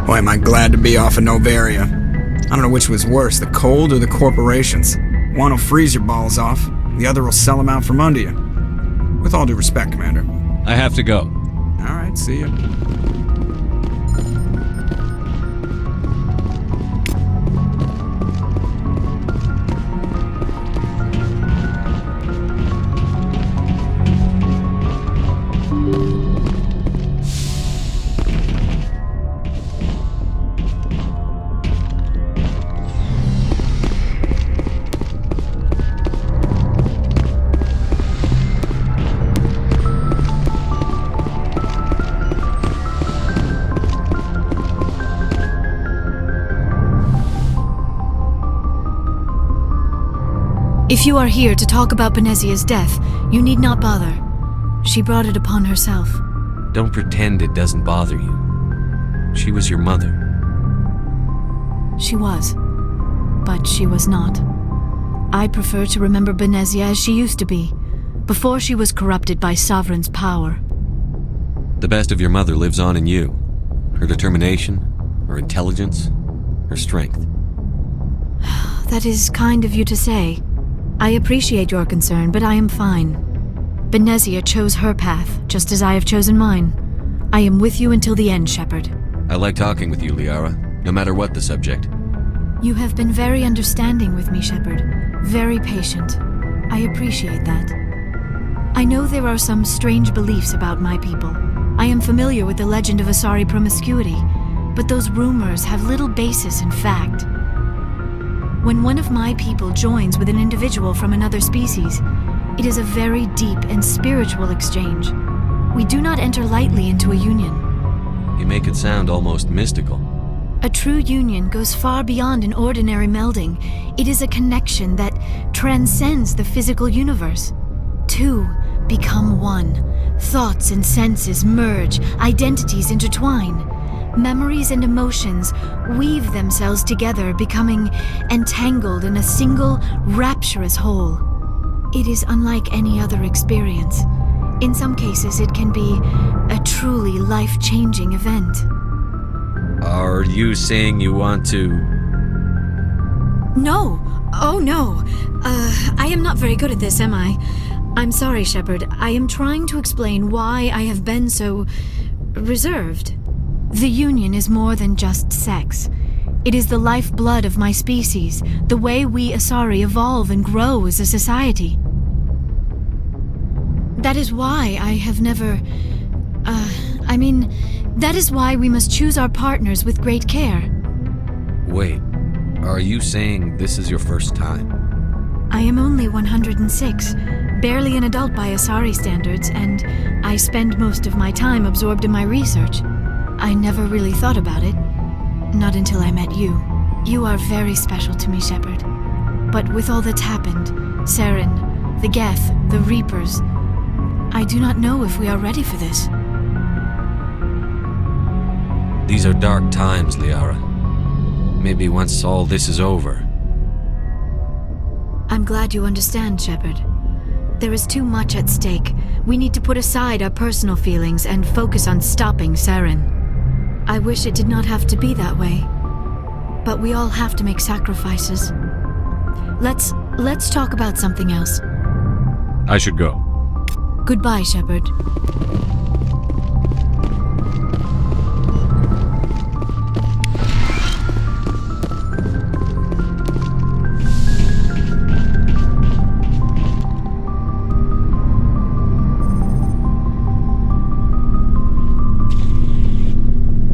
Boy, am I glad to be off of Novaria. I don't know which was worse, the cold or the corporations. One will freeze your balls off, the other will sell them out from under you. With all due respect, Commander. I have to go. All right, see ya. If you are here to talk about Benezia's death, you need not bother. She brought it upon herself. Don't pretend it doesn't bother you. She was your mother. She was. But she was not. I prefer to remember Benezia as she used to be, before she was corrupted by Sovereign's power. The best of your mother lives on in you. Her determination, her intelligence, her strength. That is kind of you to say. I appreciate your concern, but I am fine. Benezia chose her path, just as I have chosen mine. I am with you until the end, Shepard. I like talking with you, Liara, no matter what the subject. You have been very understanding with me, Shepard. Very patient. I appreciate that. I know there are some strange beliefs about my people. I am familiar with the legend of Asari promiscuity, but those rumors have little basis in fact. When one of my people joins with an individual from another species, it is a very deep and spiritual exchange. We do not enter lightly into a union. You make it sound almost mystical. A true union goes far beyond an ordinary melding. It is a connection that transcends the physical universe. Two become one. Thoughts and senses merge, identities intertwine. Memories and emotions weave themselves together, becoming entangled in a single, rapturous whole. It is unlike any other experience. In some cases, it can be a truly life-changing event. Are you saying you want to... No. Oh, no. I am not very good at this, am I? I'm sorry, Shepard. I am trying to explain why I have been so... reserved. The union is more than just sex. It is the lifeblood of my species, the way we Asari evolve and grow as a society. That is why I have never... that is why we must choose our partners with great care. Wait, are you saying this is your first time? I am only 106, barely an adult by Asari standards, and I spend most of my time absorbed in my research. I never really thought about it. Not until I met you. You are very special to me, Shepard. But with all that's happened, Saren, the Geth, the Reapers, I do not know if we are ready for this. These are dark times, Liara. Maybe once all this is over. I'm glad you understand, Shepard. There is too much at stake. We need to put aside our personal feelings and focus on stopping Saren. I wish it did not have to be that way. But we all have to make sacrifices. Let's talk about something else. I should go. Goodbye, Shepard.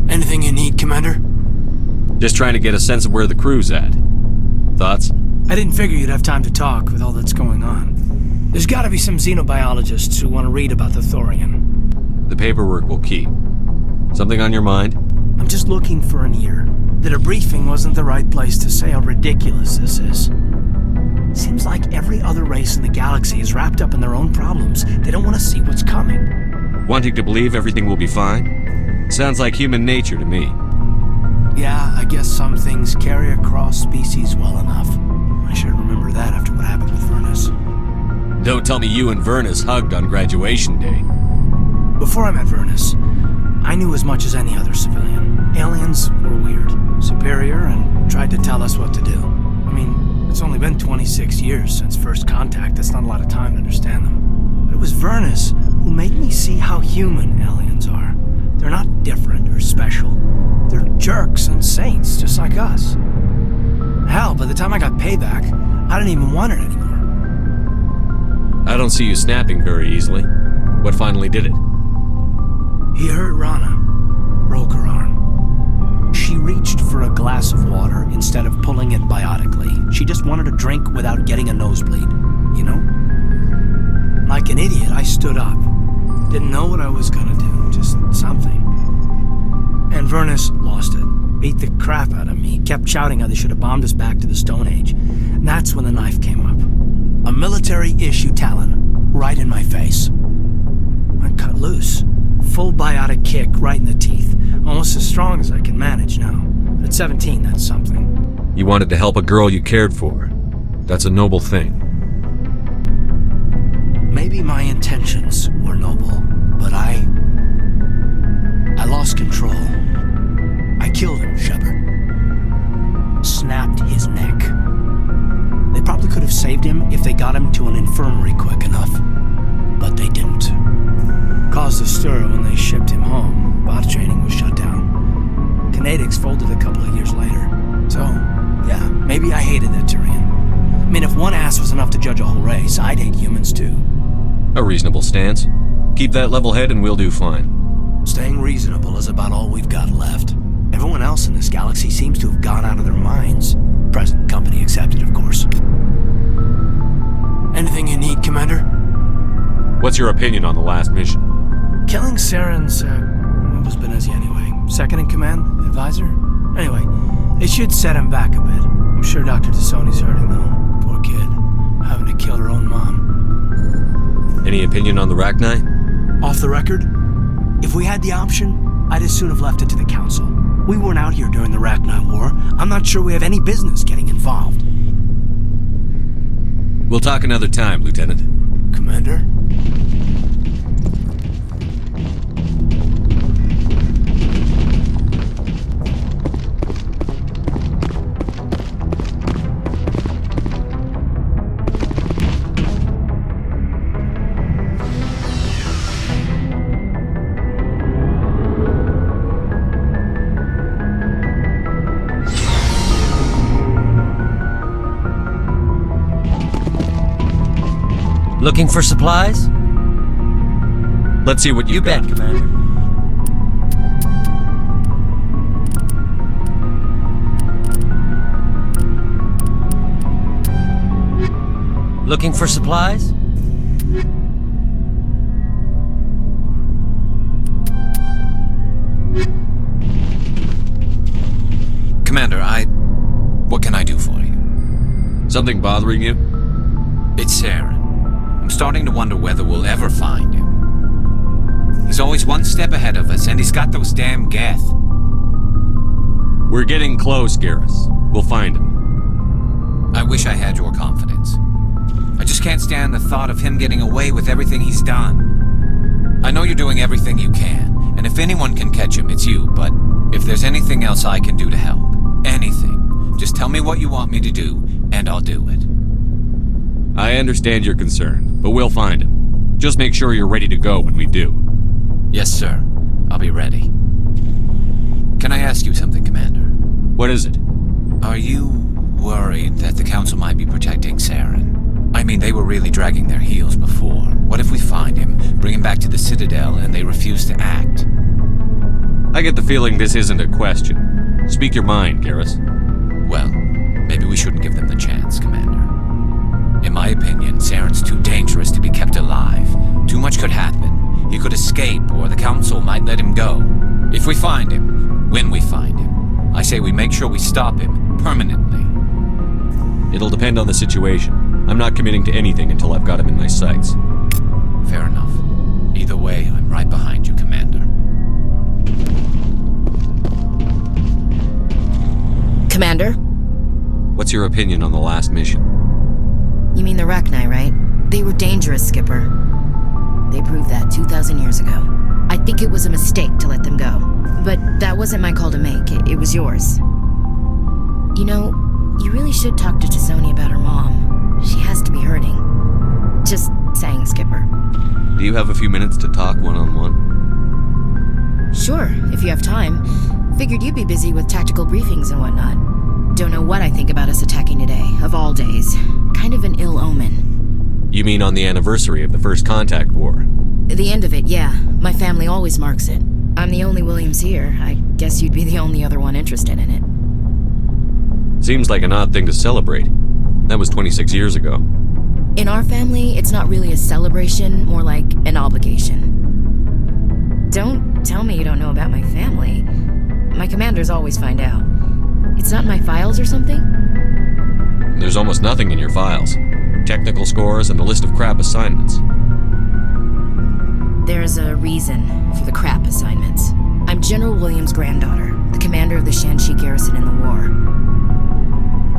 Anything you need, Commander? Just trying to get a sense of where the crew's at. Thoughts? I didn't figure you'd have time to talk with all that's going on. There's gotta be some xenobiologists who want to read about the Thorian. The paperwork will keep. Something on your mind? I'm just looking for an ear. The debriefing wasn't the right place to say how ridiculous this is. Seems like every other race in the galaxy is wrapped up in their own problems. They don't want to see what's coming. Wanting to believe everything will be fine? Sounds like human nature to me. Yeah, I guess some things carry across species well enough. I should remember that after what happened with Vernus. Don't tell me you and Vernus hugged on graduation day. Before I met Vernus, I knew as much as any other civilian. Aliens were weird, superior, and tried to tell us what to do. I mean, it's only been 26 years since first contact. That's not a lot of time to understand them. But it was Vernus who made me see how human aliens are. They're not different or special. They're jerks and saints, just like us. Hell, by the time I got payback, I didn't even want it anymore. I don't see you snapping very easily. What finally did it? He hurt Rana. Broke her arm. She reached for a glass of water instead of pulling it biotically. She just wanted a drink without getting a nosebleed, you know? Like an idiot, I stood up. Didn't know what I was gonna do, just something. And Vernus lost it. Beat the crap out of me. Kept shouting how they should have bombed us back to the Stone Age. And that's when the knife came up. A military-issue talon, right in my face. I cut loose. Full biotic kick right in the teeth. Almost as strong as I can manage now. But at 17, that's something. You wanted to help a girl you cared for. That's a noble thing. Maybe my intentions were noble, but I lost control. I killed him, Shepard. Snapped his neck. They probably could have saved him if they got him to an infirmary quick enough. But they didn't. Caused a stir when they shipped him home. Bot training was shut down. Kinetics folded a couple of years later. So, yeah, maybe I hated that Tyrian. I mean, if one ass was enough to judge a whole race, I'd hate humans too. A reasonable stance. Keep that level head and we'll do fine. Staying reasonable is about all we've got left. Everyone else in this galaxy seems to have gone out of their minds. Present company accepted, of course. Anything you need, Commander? What's your opinion on the last mission? Killing Saren's, was Benezi anyway. Second in command? Advisor? Anyway, it should set him back a bit. I'm sure Dr. Tassoni's hurting, though. Poor kid. Having to kill her own mom. Any opinion on the Rachni? Off the record? If we had the option, I'd as soon have left it to the Council. We weren't out here during the Rachni War. I'm not sure we have any business getting involved. We'll talk another time, Lieutenant. Commander? Looking for supplies? Let's see what You you've bet, got. Commander. Looking for supplies? Commander, what can I do for you? Something bothering you? It's Saren. I'm starting to wonder whether we'll ever find him. He's always one step ahead of us, and he's got those damn Geth. We're getting close, Garrus. We'll find him. I wish I had your confidence. I just can't stand the thought of him getting away with everything he's done. I know you're doing everything you can, and if anyone can catch him, it's you, but if there's anything else I can do to help, anything, just tell me what you want me to do, and I'll do it. I understand your concern, but we'll find him. Just make sure you're ready to go when we do. Yes, sir. I'll be ready. Can I ask you something, Commander? What is it? Are you worried that the Council might be protecting Saren? I mean, they were really dragging their heels before. What if we find him, bring him back to the Citadel, and they refuse to act? I get the feeling this isn't a question. Speak your mind, Garrus. Well, maybe we shouldn't give them the chance, Commander. In my opinion, Saren's too dangerous to be kept alive. Too much could happen. He could escape, or the Council might let him go. If we find him, when we find him, I say we make sure we stop him permanently. It'll depend on the situation. I'm not committing to anything until I've got him in my sights. Fair enough. Either way, I'm right behind you, Commander. Commander? What's your opinion on the last mission? You mean the Rachni, right? They were dangerous, Skipper. They proved that 2,000 years ago. I think it was a mistake to let them go. But that wasn't my call to make. It was yours. You know, you really should talk to Tizoni about her mom. She has to be hurting. Just saying, Skipper. Do you have a few minutes to talk one-on-one? Sure, if you have time. Figured you'd be busy with tactical briefings and whatnot. Don't know what I think about us attacking today, of all days. Kind of an ill omen. You mean on the anniversary of the First Contact War? The end of it, yeah. My family always marks it. I'm the only Williams here. I guess you'd be the only other one interested in it. Seems like an odd thing to celebrate. That was 26 years ago. In our family, it's not really a celebration, more like an obligation. Don't tell me you don't know about my family. My commanders always find out. It's not in my files or something? There's almost nothing in your files. Technical scores and a list of crap assignments. There's a reason for the crap assignments. I'm General Williams' granddaughter, the commander of the Shanxi garrison in the war.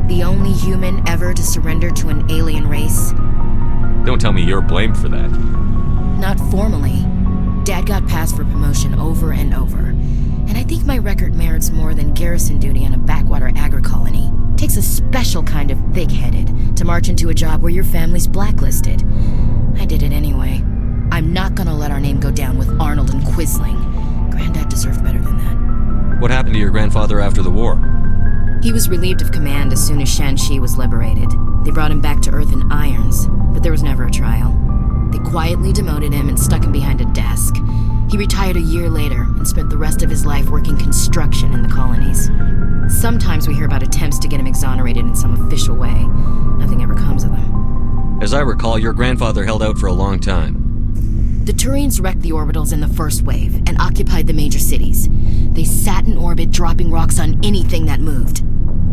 The only human ever to surrender to an alien race. Don't tell me you're blamed for that. Not formally. Dad got passed for promotion over and over. And I think my record merits more than garrison duty on a backwater agri-colony. Takes a special kind of thick-headed to march into a job where your family's blacklisted. I did it anyway. I'm not gonna let our name go down with Arnold and Quisling. Granddad deserved better than that. What happened to your grandfather after the war? He was relieved of command as soon as Shanxi was liberated. They brought him back to Earth in irons, but there was never a trial. They quietly demoted him and stuck him behind a desk. He retired a year later and spent the rest of his life working construction in the colonies. Sometimes we hear about attempts to get him exonerated in some official way. Nothing ever comes of them. As I recall, your grandfather held out for a long time. The Turians wrecked the orbitals in the first wave and occupied the major cities. They sat in orbit, dropping rocks on anything that moved.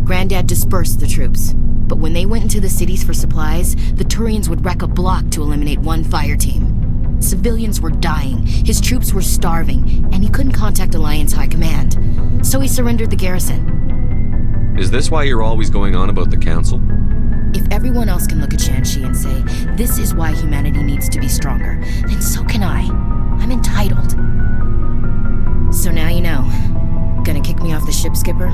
Granddad dispersed the troops, but when they went into the cities for supplies, the Turians would wreck a block to eliminate one fire team. Civilians were dying, his troops were starving, and he couldn't contact Alliance High Command. So he surrendered the garrison. Is this why you're always going on about the Council? If everyone else can look at Shanxi and say, this is why humanity needs to be stronger, then so can I. I'm entitled. So now you know. Gonna kick me off the ship, Skipper?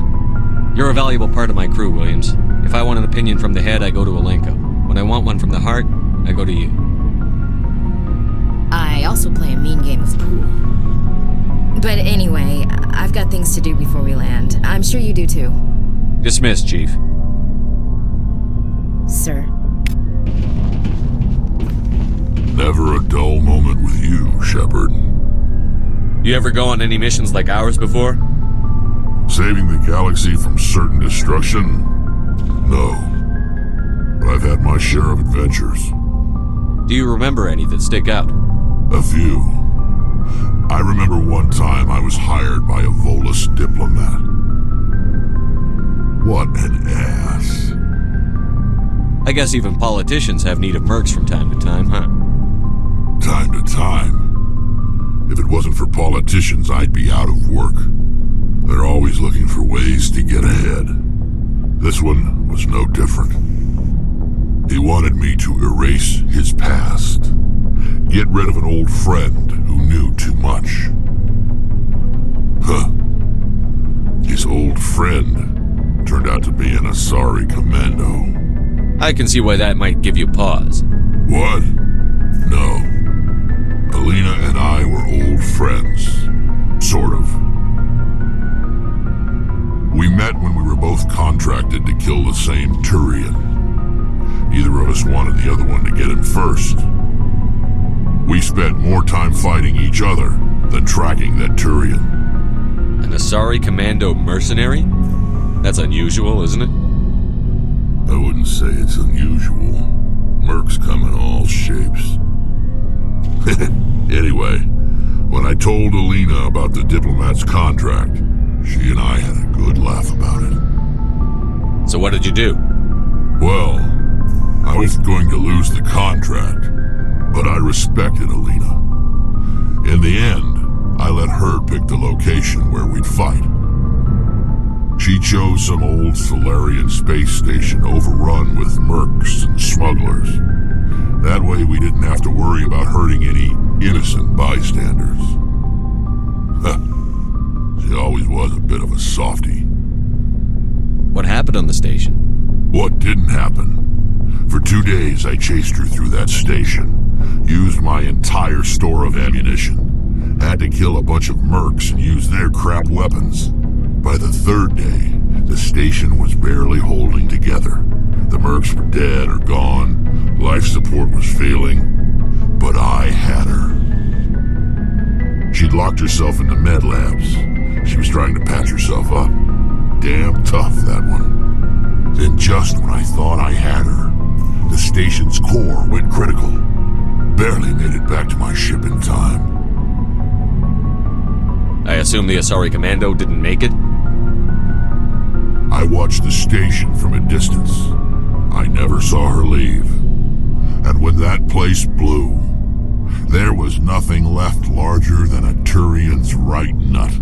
You're a valuable part of my crew, Williams. If I want an opinion from the head, I go to Alenko. When I want one from the heart, I go to you. I also play a mean game of pool. But anyway, I've got things to do before we land. I'm sure you do too. Dismissed, Chief. Sir. Never a dull moment with you, Shepard. You ever go on any missions like ours before? Saving the galaxy from certain destruction? No. But I've had my share of adventures. Do you remember any that stick out? A few. I remember one time I was hired by a Volus diplomat. What an ass. I guess even politicians have need of mercs from time to time, huh? Time to time. If it wasn't for politicians, I'd be out of work. They're always looking for ways to get ahead. This one was no different. He wanted me to erase his past. Get rid of an old friend who knew too much. Huh. His old friend turned out to be an Asari commando. I can see why that might give you pause. What? No. Alina and I were old friends. Sort of. We met when we were both contracted to kill the same Turian. Neither of us wanted the other one to get him first. We spent more time fighting each other than tracking that Turian. An Asari commando mercenary? That's unusual, isn't it? I wouldn't say it's unusual. Mercs come in all shapes. Anyway, when I told Alina about the diplomat's contract, she and I had a good laugh about it. So what did you do? Well, I was going to lose the contract, but I respected Alina. In the end, I let her pick the location where we'd fight. She chose some old Solarian space station overrun with mercs and smugglers. That way we didn't have to worry about hurting any innocent bystanders. She always was a bit of a softie. What happened on the station? What didn't happen? For 2 days I chased her through that station, used my entire store of ammunition, had to kill a bunch of mercs and use their crap weapons. By the 3rd day, the station was barely holding together. The mercs were dead or gone, life support was failing, but I had her. She'd locked herself into med labs. She was trying to patch herself up. Damn tough, that one. Then just when I thought I had her, the station's core went critical. Barely made it back to my ship in time. I assume the Asari Commando didn't make it? I watched the station from a distance. I never saw her leave. And when that place blew, there was nothing left larger than a Turian's right nut.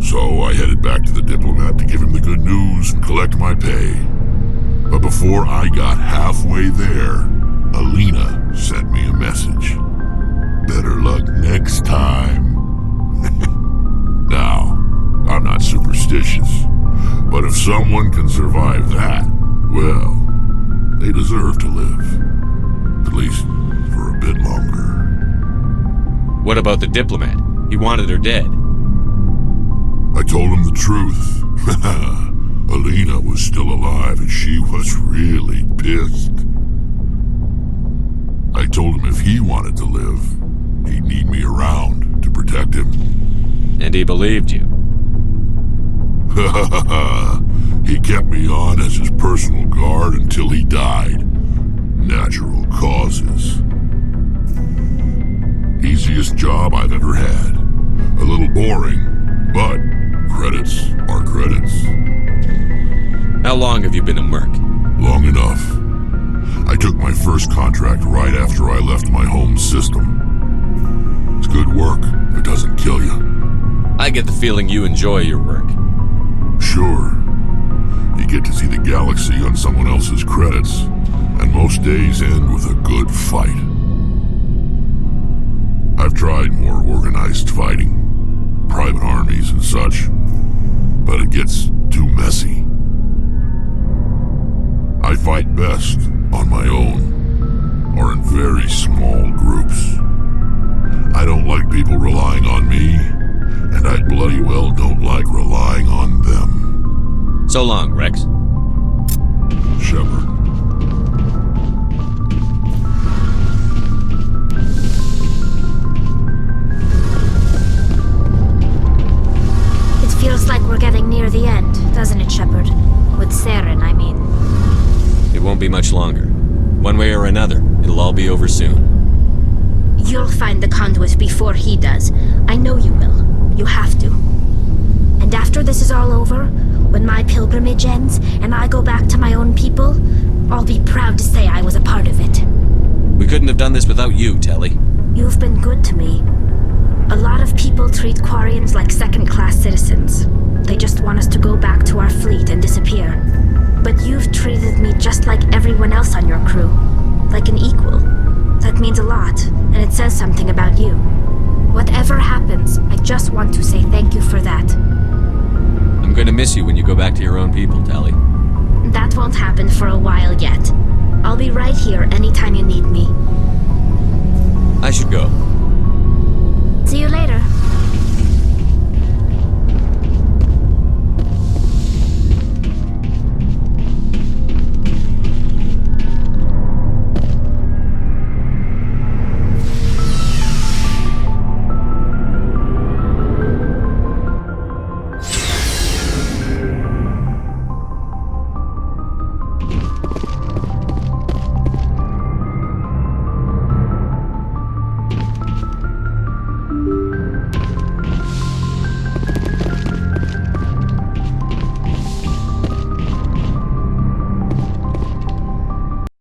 So I headed back to the diplomat to give him the good news and collect my pay. But before I got halfway there, Alina sent me a message. Better luck next time. Now, I'm not superstitious, but if someone can survive that, well, they deserve to live. At least for a bit longer. What about the diplomat? He wanted her dead. I told him the truth. Alina was still alive and she was really pissed. I told him if he wanted to live, he'd need me around to protect him. And he believed you. He kept me on as his personal guard until he died. Natural causes. Easiest job I've ever had. A little boring, but credits are credits. How long have you been a merc? Long enough. I took my first contract right after I left my home system. It's good work if it doesn't kill you. I get the feeling you enjoy your work. Sure. You get to see the galaxy on someone else's credits, and most days end with a good fight. I've tried more organized fighting, private armies and such, but it gets too messy. I fight best on my own, or in very small groups. I don't like people relying on me, and I bloody well don't like relying on them. So long, Rex. Shepard. It feels like we're getting near the end, doesn't it, Shepard? With Saren, I mean. It won't be much longer. One way or another, it'll all be over soon. You'll find the conduit before he does. I know you will. You have to. And after this is all over, when my pilgrimage ends and I go back to my own people, I'll be proud to say I was a part of it. We couldn't have done this without you, Telly. You've been good to me. A lot of people treat Quarians like second-class citizens. They just want us to go back to our fleet and disappear. But you've treated me just like everyone else on your crew. Like an equal. That means a lot, and it says something about you. Whatever happens, I just want to say thank you for that. I'm going to miss you when you go back to your own people, Telly. That won't happen for a while yet. I'll be right here anytime you need me. I should go.